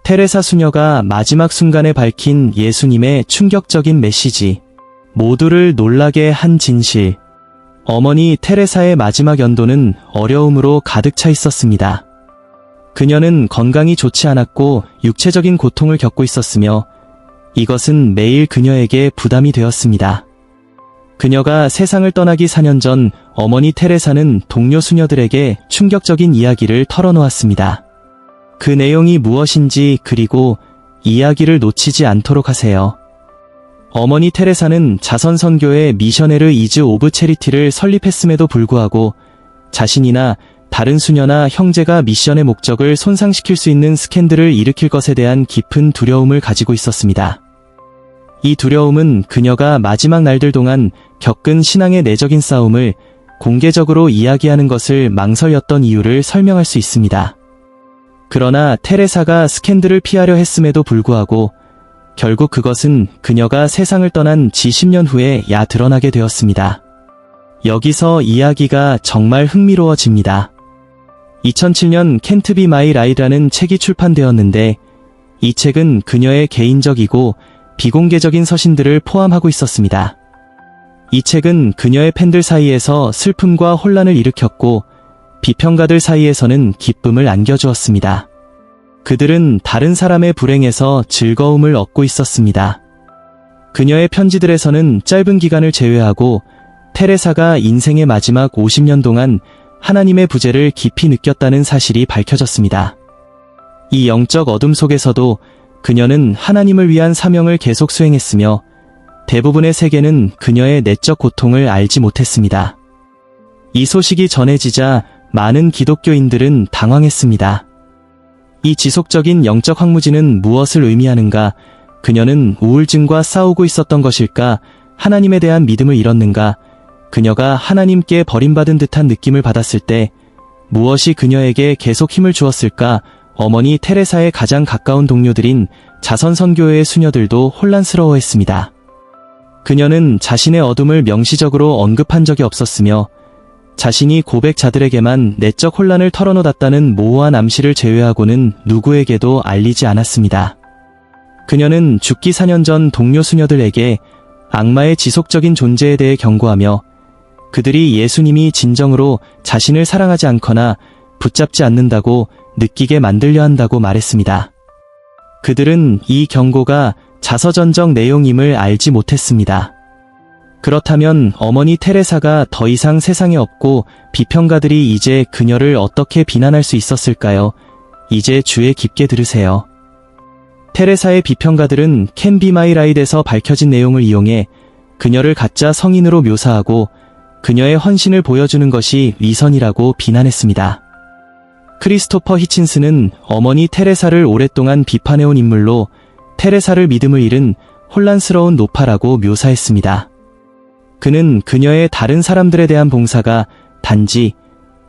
테레사 수녀가 마지막 순간에 밝힌 예수님의 충격적인 메시지. 모두를 놀라게 한 진실. 어머니 테레사의 마지막 연도는 어려움으로 가득 차 있었습니다. 그녀는 건강이 좋지 않았고 육체적인 고통을 겪고 있었으며 이것은 매일 그녀에게 부담이 되었습니다. 그녀가 세상을 떠나기 4년 전 어머니 테레사는 동료 수녀들에게 충격적인 이야기를 털어놓았습니다. 그 내용이 무엇인지 그리고 이야기를 놓치지 않도록 하세요. 어머니 테레사는 자선선교회 미셔네르 이즈 오브 체리티를 설립했음에도 불구하고 자신이나 다른 수녀나 형제가 미션의 목적을 손상시킬 수 있는 스캔들을 일으킬 것에 대한 깊은 두려움을 가지고 있었습니다. 이 두려움은 그녀가 마지막 날들 동안 겪은 신앙의 내적인 싸움을 공개적으로 이야기하는 것을 망설였던 이유를 설명할 수 있습니다. 그러나 테레사가 스캔들을 피하려 했음에도 불구하고 결국 그것은 그녀가 세상을 떠난 지 10년 후에 드러나게 되었습니다. 여기서 이야기가 정말 흥미로워집니다. 2007년 Can't Be My Lie라는 책이 출판되었는데 이 책은 그녀의 개인적이고 비공개적인 서신들을 포함하고 있었습니다. 이 책은 그녀의 팬들 사이에서 슬픔과 혼란을 일으켰고 비평가들 사이에서는 기쁨을 안겨주었습니다. 그들은 다른 사람의 불행에서 즐거움을 얻고 있었습니다. 그녀의 편지들에서는 짧은 기간을 제외하고 테레사가 인생의 마지막 50년 동안 하나님의 부재를 깊이 느꼈다는 사실이 밝혀졌습니다. 이 영적 어둠 속에서도 그녀는 하나님을 위한 사명을 계속 수행했으며 대부분의 세계는 그녀의 내적 고통을 알지 못했습니다. 이 소식이 전해지자 많은 기독교인들은 당황했습니다. 이 지속적인 영적 황무지는 무엇을 의미하는가? 그녀는 우울증과 싸우고 있었던 것일까? 하나님에 대한 믿음을 잃었는가? 그녀가 하나님께 버림받은 듯한 느낌을 받았을 때 무엇이 그녀에게 계속 힘을 주었을까? 어머니 테레사의 가장 가까운 동료들인 자선선교회의 수녀들도 혼란스러워했습니다. 그녀는 자신의 어둠을 명시적으로 언급한 적이 없었으며 자신이 고백자들에게만 내적 혼란을 털어놓았다는 모호한 암시를 제외하고는 누구에게도 알리지 않았습니다. 그녀는 죽기 4년 전 동료 수녀들에게 악마의 지속적인 존재에 대해 경고하며 그들이 예수님이 진정으로 자신을 사랑하지 않거나 붙잡지 않는다고 느끼게 만들려 한다고 말했습니다. 그들은 이 경고가 자서전적 내용임을 알지 못했습니다. 그렇다면 어머니 테레사가 더 이상 세상에 없고 비평가들이 이제 그녀를 어떻게 비난할 수 있었을까요? 이제 주의 깊게 들으세요. 테레사의 비평가들은 Can't Be My Lie에서 밝혀진 내용을 이용해 그녀를 가짜 성인으로 묘사하고 그녀의 헌신을 보여주는 것이 위선이라고 비난했습니다. 크리스토퍼 히친스는 어머니 테레사를 오랫동안 비판해온 인물로 테레사를 믿음을 잃은 혼란스러운 노파라고 묘사했습니다. 그는 그녀의 다른 사람들에 대한 봉사가 단지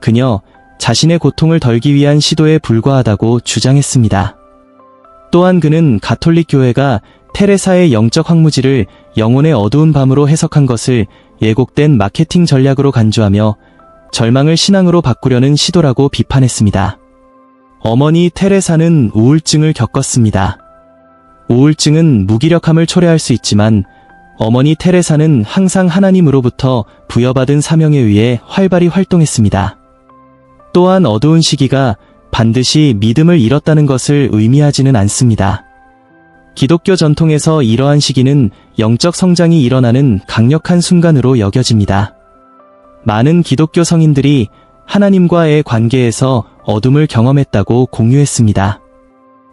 그녀 자신의 고통을 덜기 위한 시도에 불과하다고 주장했습니다. 또한 그는 가톨릭 교회가 테레사의 영적 황무지를 영혼의 어두운 밤으로 해석한 것을 예곡된 마케팅 전략으로 간주하며 절망을 신앙으로 바꾸려는 시도라고 비판했습니다. 어머니 테레사는 우울증을 겪었습니다. 우울증은 무기력함을 초래할 수 있지만 어머니 테레사는 항상 하나님으로부터 부여받은 사명에 의해 활발히 활동했습니다. 또한 어두운 시기가 반드시 믿음을 잃었다는 것을 의미하지는 않습니다. 기독교 전통에서 이러한 시기는 영적 성장이 일어나는 강력한 순간으로 여겨집니다. 많은 기독교 성인들이 하나님과의 관계에서 어둠을 경험했다고 공유했습니다.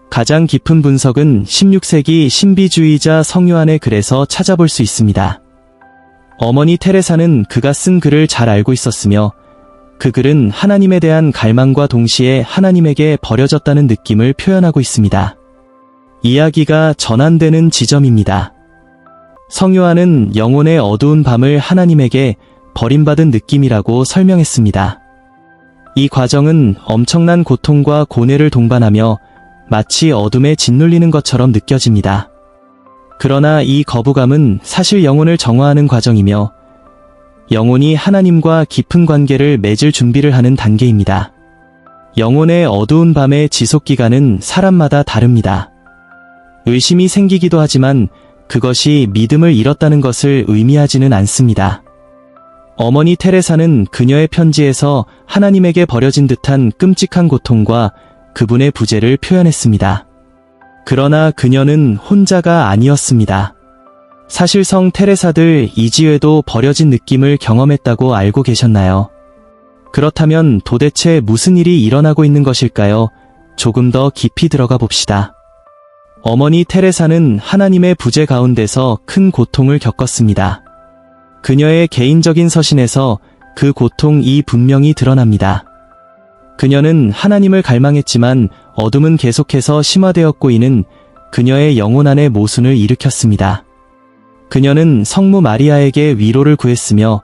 가장 깊은 분석은 16세기 신비주의자 성요한의 글에서 찾아볼 수 있습니다. 어머니 테레사는 그가 쓴 글을 잘 알고 있었으며 그 글은 하나님에 대한 갈망과 동시에 하나님에게 버려졌다는 느낌을 표현하고 있습니다. 이야기가 전환되는 지점입니다. 성요한은 영혼의 어두운 밤을 하나님에게 버림받은 느낌이라고 설명했습니다. 이 과정은 엄청난 고통과 고뇌를 동반하며 마치 어둠에 짓눌리는 것처럼 느껴집니다. 그러나 이 거부감은 사실 영혼을 정화하는 과정이며 영혼이 하나님과 깊은 관계를 맺을 준비를 하는 단계입니다. 영혼의 어두운 밤의 지속기간은 사람마다 다릅니다. 의심이 생기기도 하지만 그것이 믿음을 잃었다는 것을 의미하지는 않습니다. 어머니 테레사는 그녀의 편지에서 하나님에게 버려진 듯한 끔찍한 고통과 그분의 부재를 표현했습니다. 그러나 그녀는 혼자가 아니었습니다. 사실 성 테레사들 이지외도 버려진 느낌을 경험했다고 알고 계셨나요? 그렇다면 도대체 무슨 일이 일어나고 있는 것일까요? 조금 더 깊이 들어가 봅시다. 어머니 테레사는 하나님의 부재 가운데서 큰 고통을 겪었습니다. 그녀의 개인적인 서신에서 그 고통이 분명히 드러납니다. 그녀는 하나님을 갈망했지만 어둠은 계속해서 심화되었고 이는 그녀의 영혼 안에 모순을 일으켰습니다. 그녀는 성모 마리아에게 위로를 구했으며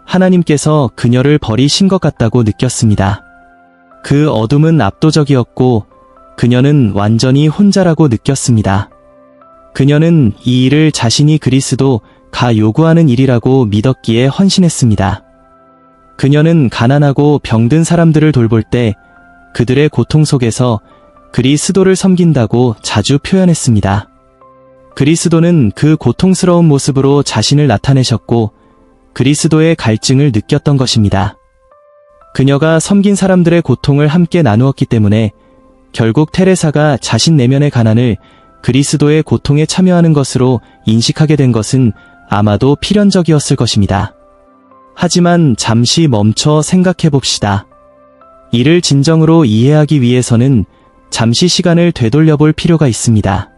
하나님께서 그녀를 버리신 것 같다고 느꼈습니다. 그 어둠은 압도적이었고 그녀는 완전히 혼자라고 느꼈습니다. 그녀는 이 일을 자신이 그리스도가 요구하는 일이라고 믿었기에 헌신했습니다. 그녀는 가난하고 병든 사람들을 돌볼 때 그들의 고통 속에서 그리스도를 섬긴다고 자주 표현했습니다. 그리스도는 그 고통스러운 모습으로 자신을 나타내셨고 그리스도의 갈증을 느꼈던 것입니다. 그녀가 섬긴 사람들의 고통을 함께 나누었기 때문에 결국 테레사가 자신 내면의 가난을 그리스도의 고통에 참여하는 것으로 인식하게 된 것은 아마도 필연적이었을 것입니다. 하지만 잠시 멈춰 생각해 봅시다. 이를 진정으로 이해하기 위해서는 잠시 시간을 되돌려 볼 필요가 있습니다.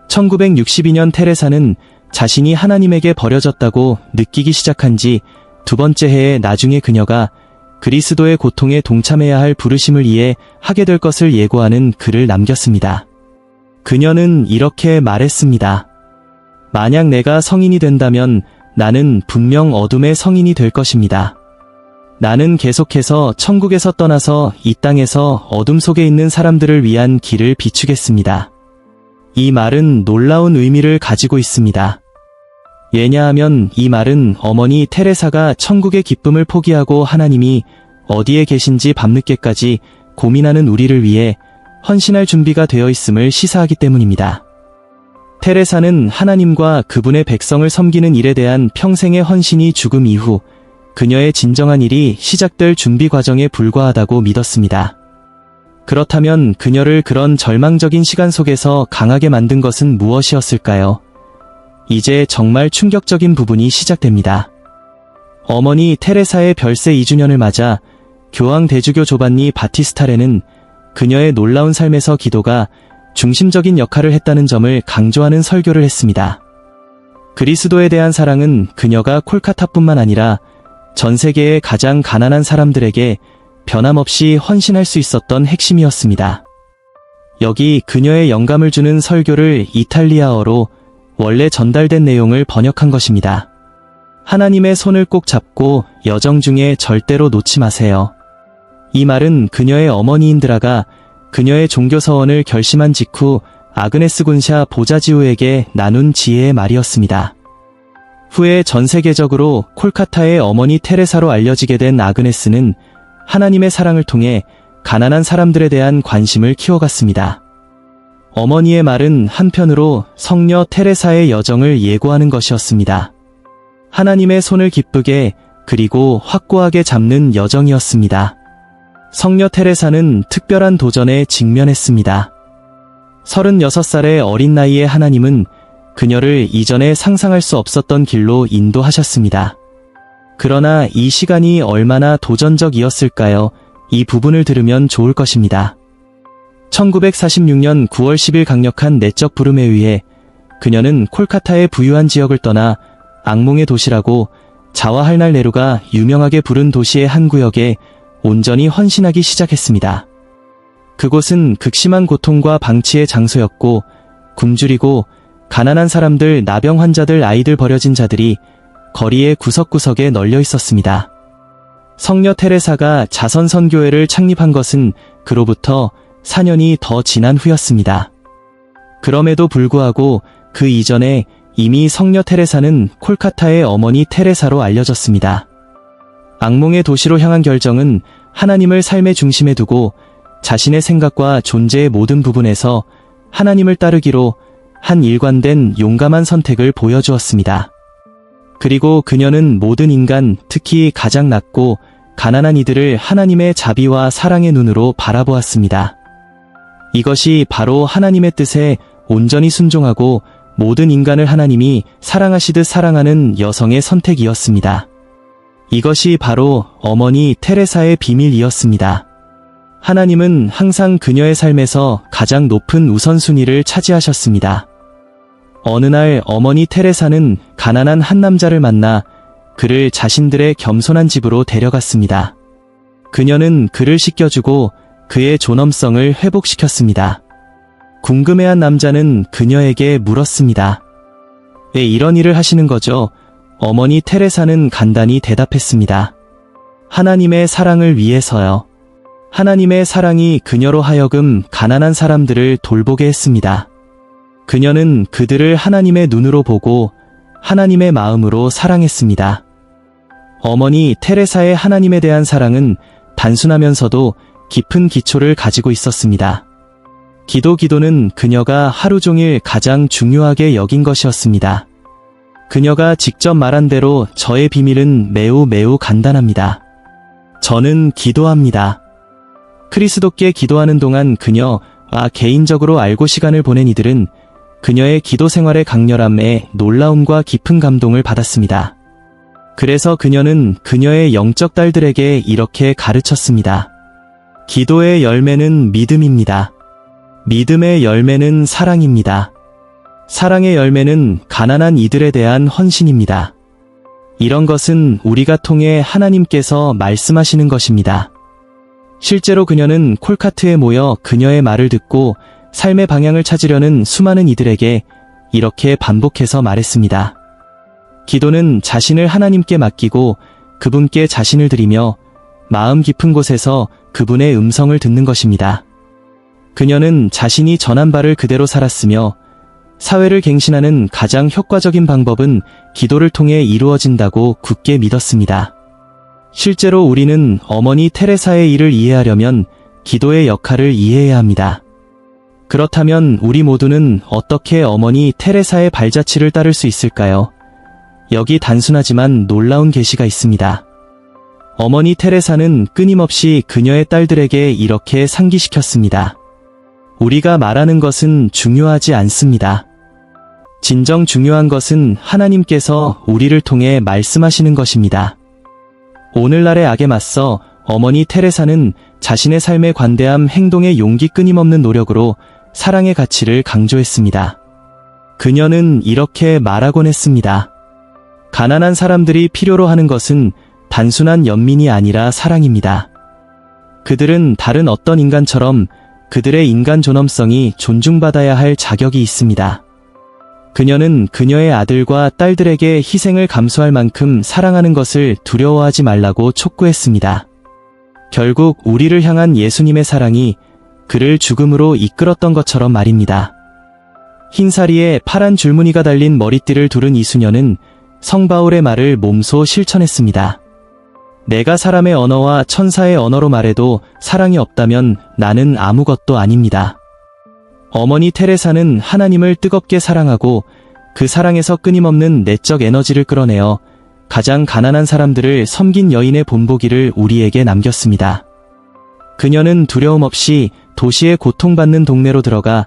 1962년 테레사는 자신이 하나님에게 버려졌다고 느끼기 시작한 지 두 번째 해에 나중에 그녀가 그리스도의 고통에 동참해야 할 부르심을 이해하게 될 것을 예고하는 글을 남겼습니다. 그녀는 이렇게 말했습니다. 만약 내가 성인이 된다면 나는 분명 어둠의 성인이 될 것입니다. 나는 계속해서 천국에서 떠나서 이 땅에서 어둠 속에 있는 사람들을 위한 길을 비추겠습니다. 이 말은 놀라운 의미를 가지고 있습니다. 왜냐하면 이 말은 어머니 테레사가 천국의 기쁨을 포기하고 하나님이 어디에 계신지 밤늦게까지 고민하는 우리를 위해 헌신할 준비가 되어 있음을 시사하기 때문입니다. 테레사는 하나님과 그분의 백성을 섬기는 일에 대한 평생의 헌신이 죽음 이후 그녀의 진정한 일이 시작될 준비 과정에 불과하다고 믿었습니다. 그렇다면 그녀를 그런 절망적인 시간 속에서 강하게 만든 것은 무엇이었을까요? 이제 정말 충격적인 부분이 시작됩니다. 어머니 테레사의 별세 2주년을 맞아 교황 대주교 조반니 바티스타레는 그녀의 놀라운 삶에서 기도가 중심적인 역할을 했다는 점을 강조하는 설교를 했습니다. 그리스도에 대한 사랑은 그녀가 콜카타뿐만 아니라 전 세계의 가장 가난한 사람들에게 변함없이 헌신할 수 있었던 핵심이었습니다. 여기 그녀의 영감을 주는 설교를 이탈리아어로 원래 전달된 내용을 번역한 것입니다. 하나님의 손을 꼭 잡고 여정 중에 절대로 놓지 마세요. 이 말은 그녀의 어머니 인드라가 그녀의 종교 서원을 결심한 직후 아그네스 군샤 보자지우에게 나눈 지혜의 말이었습니다. 후에 전 세계적으로 콜카타의 어머니 테레사로 알려지게 된 아그네스는 하나님의 사랑을 통해 가난한 사람들에 대한 관심을 키워갔습니다. 어머니의 말은 한편으로 성녀 테레사의 여정을 예고하는 것이었습니다. 하나님의 손을 기쁘게 그리고 확고하게 잡는 여정이었습니다. 성녀 테레사는 특별한 도전에 직면했습니다. 36살의 어린 나이에 하나님은 그녀를 이전에 상상할 수 없었던 길로 인도하셨습니다. 그러나 이 시간이 얼마나 도전적이었을까요? 이 부분을 들으면 좋을 것입니다. 1946년 9월 10일 강력한 내적 부름에 의해 그녀는 콜카타의 부유한 지역을 떠나 악몽의 도시라고 자와할날 네루가 유명하게 부른 도시의 한 구역에 온전히 헌신하기 시작했습니다. 그곳은 극심한 고통과 방치의 장소였고 굶주리고 가난한 사람들, 나병 환자들, 아이들, 버려진 자들이 거리의 구석구석에 널려 있었습니다. 성녀 테레사가 자선선교회를 창립한 것은 그로부터 4년이 더 지난 후였습니다. 그럼에도 불구하고 그 이전에 이미 성녀 테레사는 콜카타의 어머니 테레사로 알려졌습니다. 악몽의 도시로 향한 결정은 하나님을 삶의 중심에 두고 자신의 생각과 존재의 모든 부분에서 하나님을 따르기로 한 일관된 용감한 선택을 보여주었습니다. 그리고 그녀는 모든 인간, 특히 가장 낮고 가난한 이들을 하나님의 자비와 사랑의 눈으로 바라보았습니다. 이것이 바로 하나님의 뜻에 온전히 순종하고 모든 인간을 하나님이 사랑하시듯 사랑하는 여성의 선택이었습니다. 이것이 바로 어머니 테레사의 비밀이었습니다. 하나님은 항상 그녀의 삶에서 가장 높은 우선순위를 차지하셨습니다. 어느 날 어머니 테레사는 가난한 한 남자를 만나 그를 자신들의 겸손한 집으로 데려갔습니다. 그녀는 그를 씻겨주고 그의 존엄성을 회복시켰습니다. 궁금해한 남자는 그녀에게 물었습니다. 왜 이런 일을 하시는 거죠? 어머니 테레사는 간단히 대답했습니다. 하나님의 사랑을 위해서요. 하나님의 사랑이 그녀로 하여금 가난한 사람들을 돌보게 했습니다. 그녀는 그들을 하나님의 눈으로 보고 하나님의 마음으로 사랑했습니다. 어머니 테레사의 하나님에 대한 사랑은 단순하면서도 깊은 기초를 가지고 있었습니다. 기도는 그녀가 하루 종일 가장 중요하게 여긴 것이었습니다. 그녀가 직접 말한 대로 저의 비밀은 매우 간단합니다. 저는 기도합니다. 그리스도께 기도하는 동안 그녀와 개인적으로 알고 시간을 보낸 이들은 그녀의 기도 생활의 강렬함에 놀라움과 깊은 감동을 받았습니다. 그래서 그녀는 그녀의 영적 딸들에게 이렇게 가르쳤습니다. 기도의 열매는 믿음입니다. 믿음의 열매는 사랑입니다. 사랑의 열매는 가난한 이들에 대한 헌신입니다. 이런 것은 우리가 통해 하나님께서 말씀하시는 것입니다. 실제로 그녀는 콜카트에 모여 그녀의 말을 듣고 삶의 방향을 찾으려는 수많은 이들에게 이렇게 반복해서 말했습니다. 기도는 자신을 하나님께 맡기고 그분께 자신을 드리며 마음 깊은 곳에서 그분의 음성을 듣는 것입니다. 그녀는 자신이 전한 바를 그대로 살았으며 사회를 갱신하는 가장 효과적인 방법은 기도를 통해 이루어진다고 굳게 믿었습니다. 실제로 우리는 어머니 테레사의 일을 이해하려면 기도의 역할을 이해해야 합니다. 그렇다면 우리 모두는 어떻게 어머니 테레사의 발자취를 따를 수 있을까요? 여기 단순하지만 놀라운 계시가 있습니다. 어머니 테레사는 끊임없이 그녀의 딸들에게 이렇게 상기시켰습니다. 우리가 말하는 것은 중요하지 않습니다. 진정 중요한 것은 하나님께서 우리를 통해 말씀하시는 것입니다. 오늘날의 악에 맞서 어머니 테레사는 자신의 삶의 관대함, 행동의 용기, 끊임없는 노력으로 사랑의 가치를 강조했습니다. 그녀는 이렇게 말하곤 했습니다. 가난한 사람들이 필요로 하는 것은 단순한 연민이 아니라 사랑입니다. 그들은 다른 어떤 인간처럼 그들의 인간 존엄성이 존중받아야 할 자격이 있습니다. 그녀는 그녀의 아들과 딸들에게 희생을 감수할 만큼 사랑하는 것을 두려워하지 말라고 촉구했습니다. 결국 우리를 향한 예수님의 사랑이 그를 죽음으로 이끌었던 것처럼 말입니다. 흰사리에 파란 줄무늬가 달린 머리띠를 두른 이 수녀는 성바울의 말을 몸소 실천했습니다. 내가 사람의 언어와 천사의 언어로 말해도 사랑이 없다면 나는 아무것도 아닙니다. 어머니 테레사는 하나님을 뜨겁게 사랑하고 그 사랑에서 끊임없는 내적 에너지를 끌어내어 가장 가난한 사람들을 섬긴 여인의 본보기를 우리에게 남겼습니다. 그녀는 두려움 없이 도시의 고통받는 동네로 들어가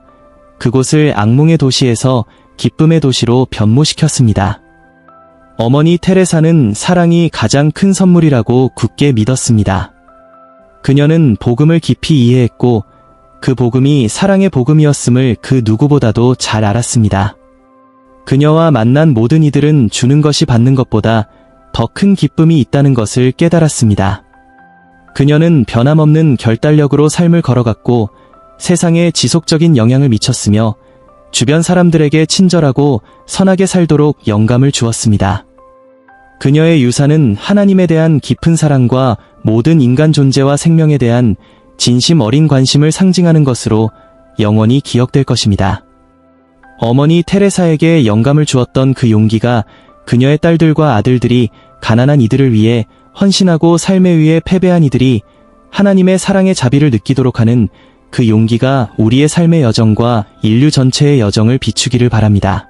그곳을 악몽의 도시에서 기쁨의 도시로 변모시켰습니다. 어머니 테레사는 사랑이 가장 큰 선물이라고 굳게 믿었습니다. 그녀는 복음을 깊이 이해했고 그 복음이 사랑의 복음이었음을 그 누구보다도 잘 알았습니다. 그녀와 만난 모든 이들은 주는 것이 받는 것보다 더 큰 기쁨이 있다는 것을 깨달았습니다. 그녀는 변함없는 결단력으로 삶을 걸어갔고 세상에 지속적인 영향을 미쳤으며 주변 사람들에게 친절하고 선하게 살도록 영감을 주었습니다. 그녀의 유산은 하나님에 대한 깊은 사랑과 모든 인간 존재와 생명에 대한 진심 어린 관심을 상징하는 것으로 영원히 기억될 것입니다. 어머니 테레사에게 영감을 주었던 그 용기가 그녀의 딸들과 아들들이 가난한 이들을 위해 헌신하고 삶에 의해 패배한 이들이 하나님의 사랑의 자비를 느끼도록 하는 그 용기가 우리의 삶의 여정과 인류 전체의 여정을 비추기를 바랍니다.